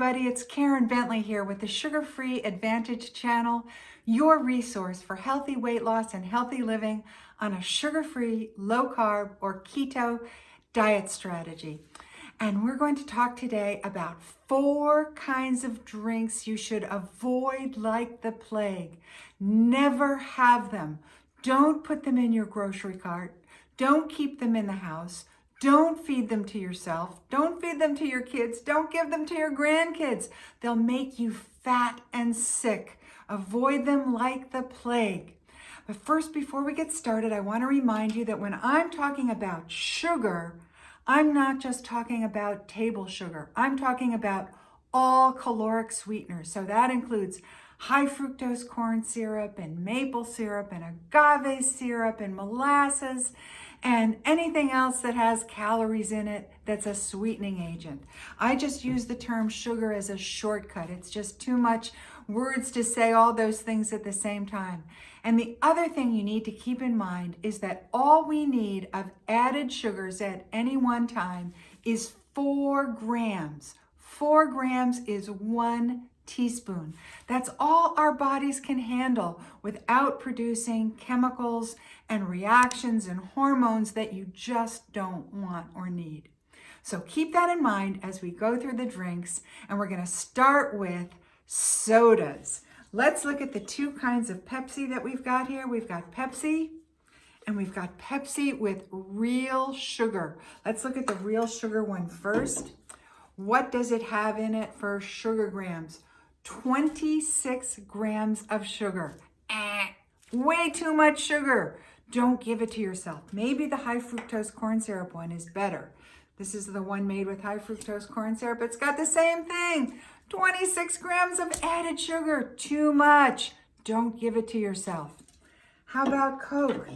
everybody, it's Karen Bentley here with the SugarFreeAdvantage Channel, your resource for healthy weight loss and healthy living on a sugar-free, low-carb, or keto diet strategy. And we're going to talk today about 4 kinds of drinks you should avoid like the plague. Never have them. Don't put them in your grocery cart. Don't keep them in the house. Don't feed them to yourself. Don't feed them to your kids. Don't give them to your grandkids. They'll make you fat and sick. Avoid them like the plague. But first, before we get started, I want to remind you that when I'm talking about sugar, I'm not just talking about table sugar. I'm talking about all caloric sweeteners. So that includes high fructose corn syrup and maple syrup and agave syrup and molasses and anything else that has calories in it that's a sweetening agent. I just use the term sugar as a shortcut. It's just too much words to say all those things at the same time. And the other thing you need to keep in mind is that all we need of added sugars at any one time is 4 grams. 4 grams is 1 teaspoon. That's all our bodies can handle without producing chemicals and reactions and hormones that you just don't want or need. So keep that in mind as we go through the drinks, and we're going to start with sodas. Let's look at the 2 kinds of Pepsi that we've got here. We've got Pepsi and we've got Pepsi with real sugar. Let's look at the real sugar one first. What does it have in it for sugar grams? 26 grams of sugar. Way too much sugar. Don't give it to yourself. Maybe the high fructose corn syrup one is better. This is the one made with high fructose corn syrup. It's got the same thing. 26 grams of added sugar. Too much. Don't give it to yourself. How about Coke?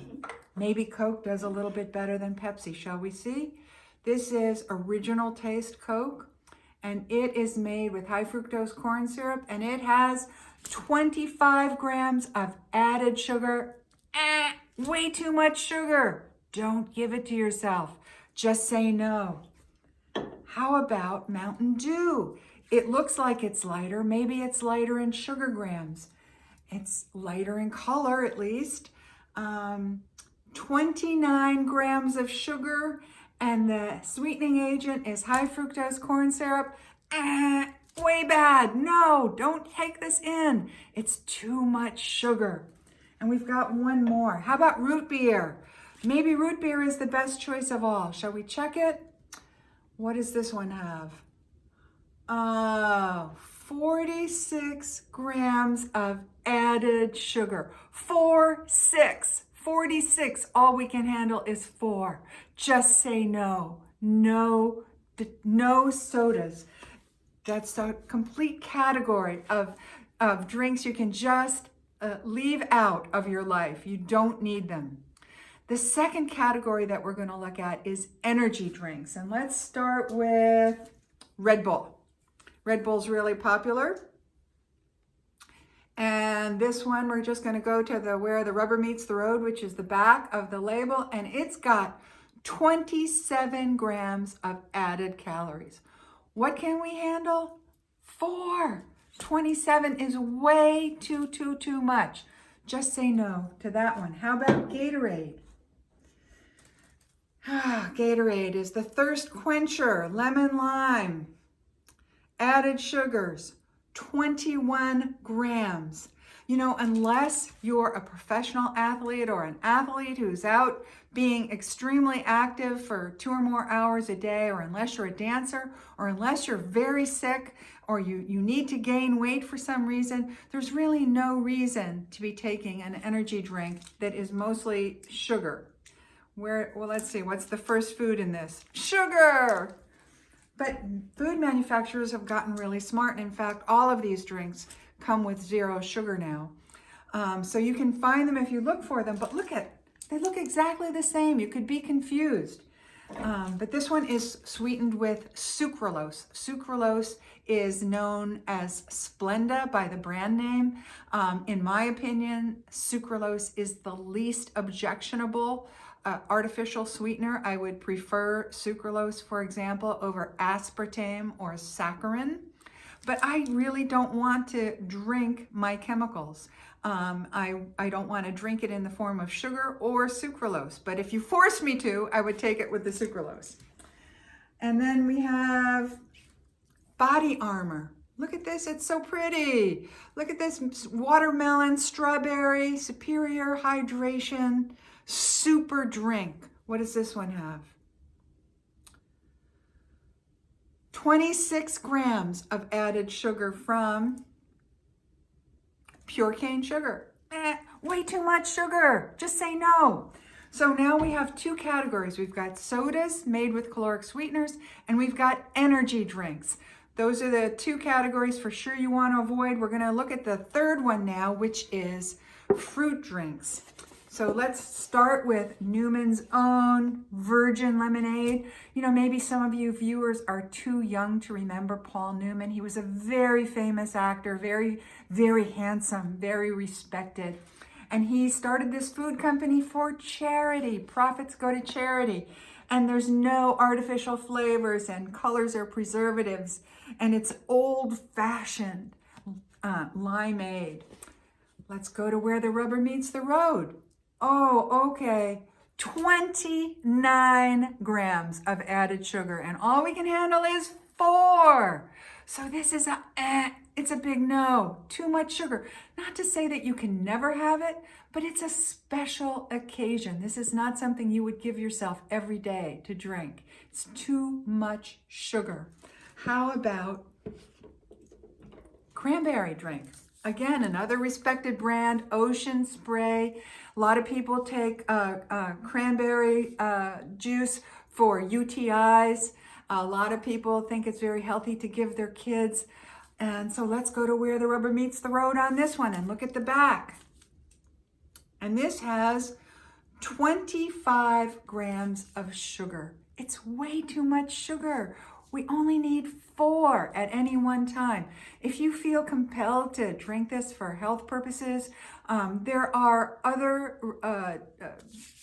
Maybe Coke does a little bit better than Pepsi. Shall we see? This is Original Taste Coke, and it is made with high fructose corn syrup, and it has 25 grams of added sugar. Way too much sugar. Don't give it to yourself. Just say no. How about Mountain Dew? It looks like it's lighter. Maybe it's lighter in sugar grams. It's lighter in color, at least. 29 grams of sugar, and the sweetening agent is high fructose corn syrup. Way bad. No, don't take this in. It's too much sugar. And we've got one more. How about root beer? Maybe root beer is the best choice of all. Shall we check it? What does this one have? 46 grams of added sugar. 46. All we can handle is 4. Just say no. No sodas. That's a complete category of drinks you can just leave out of your life. You don't need them. The second category that we're going to look at is energy drinks. And let's start with Red Bull. Red Bull's really popular. And this one, we're just going to go to where the rubber meets the road, which is the back of the label. And it's got 27 grams of added calories. What can we handle? 4. 27 is way too much. Just say no to that one. How about Gatorade? Gatorade is the thirst quencher, lemon lime, added sugars, 21 grams. You know, unless you're a professional athlete or an athlete who's out being extremely active for 2 or more hours a day, or unless you're a dancer, or unless you're very sick, or you need to gain weight for some reason, there's really no reason to be taking an energy drink that is mostly sugar. Well, let's see, what's the first food in this? Sugar! But food manufacturers have gotten really smart. And in fact, all of these drinks come with 0 sugar now. So you can find them if you look for them, but they look exactly the same. You could be confused. But this one is sweetened with sucralose. Sucralose is known as Splenda by the brand name. In my opinion, sucralose is the least objectionable artificial sweetener. I would prefer sucralose, for example, over aspartame or saccharin. but I really don't want to drink my chemicals. I don't want to drink it in the form of sugar or sucralose, but if you force me to, I would take it with the sucralose. And then we have Body Armor. Look at this, it's so pretty. Look at this, watermelon, strawberry, superior hydration, super drink. What does this one have? 26 grams of added sugar from pure cane sugar. Way too much sugar, just say no. So now we have two categories. We've got sodas made with caloric sweeteners, and we've got energy drinks. Those are the two categories for sure you want to avoid. We're going to look at the third one now, which is fruit drinks. So let's start with Newman's Own Virgin Lemonade. You know, maybe some of you viewers are too young to remember Paul Newman. He was a very famous actor, very, very handsome, very respected. And he started this food company for charity. Profits go to charity. And there's no artificial flavors and colors or preservatives. And it's old-fashioned limeade. Let's go to where the rubber meets the road. Oh, okay. 29 grams of added sugar. And all we can handle is 4. So this is it's a big no. Too much sugar. Not to say that you can never have it, but it's a special occasion. This is not something you would give yourself every day to drink. It's too much sugar. How about Cranberry Drink? Again, another respected brand, Ocean Spray. A lot of people take cranberry juice for UTIs. A lot of people think it's very healthy to give their kids. And so let's go to where the rubber meets the road on this one and look at the back. And this has 25 grams of sugar. It's way too much sugar. We only need 4 at any one time. If you feel compelled to drink this for health purposes, there are other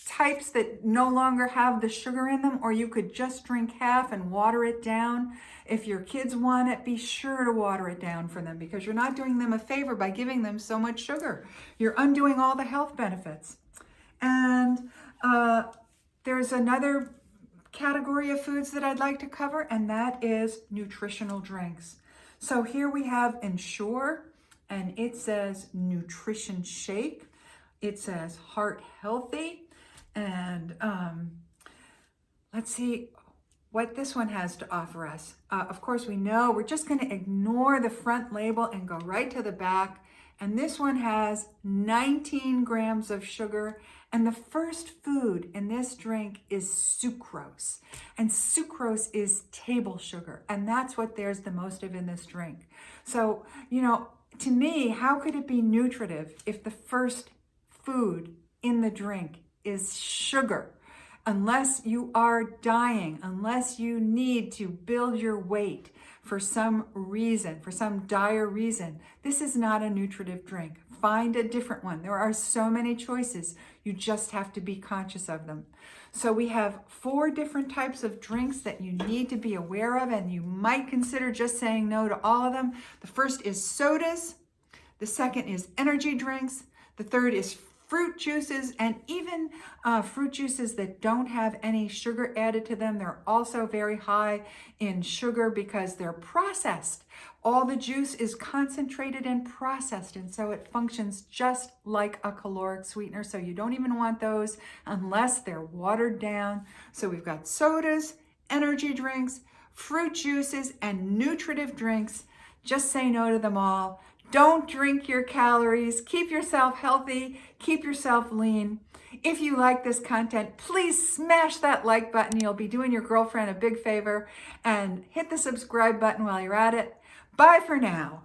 types that no longer have the sugar in them, or you could just drink half and water it down. If your kids want it, be sure to water it down for them, because you're not doing them a favor by giving them so much sugar. You're undoing all the health benefits. And there's another category of foods that I'd like to cover, and that is nutritional drinks. So here we have Ensure, and it says nutrition shake. It says heart healthy, and let's see what this one has to offer us. Of course, we know we're just going to ignore the front label and go right to the back. And this one has 19 grams of sugar. And the first food in this drink is sucrose. And sucrose is table sugar. And that's what there's the most of in this drink. So, you know, to me, how could it be nutritive if the first food in the drink is sugar? Unless you are dying, unless you need to build your weight for some reason, for some dire reason, this is not a nutritive drink. Find a different one. There are so many choices. You just have to be conscious of them. So we have 4 different types of drinks that you need to be aware of, and you might consider just saying no to all of them. The first is sodas. The second is energy drinks. The third is fruit juices, and even fruit juices that don't have any sugar added to them. They're also very high in sugar because they're processed. All the juice is concentrated and processed, and so it functions just like a caloric sweetener. So you don't even want those unless they're watered down. So we've got sodas, energy drinks, fruit juices, and nutritive drinks. Just say no to them all. Don't drink your calories. Keep yourself healthy. Keep yourself lean. If you like this content, please smash that like button. You'll be doing your girlfriend a big favor. And hit the subscribe button while you're at it. Bye for now.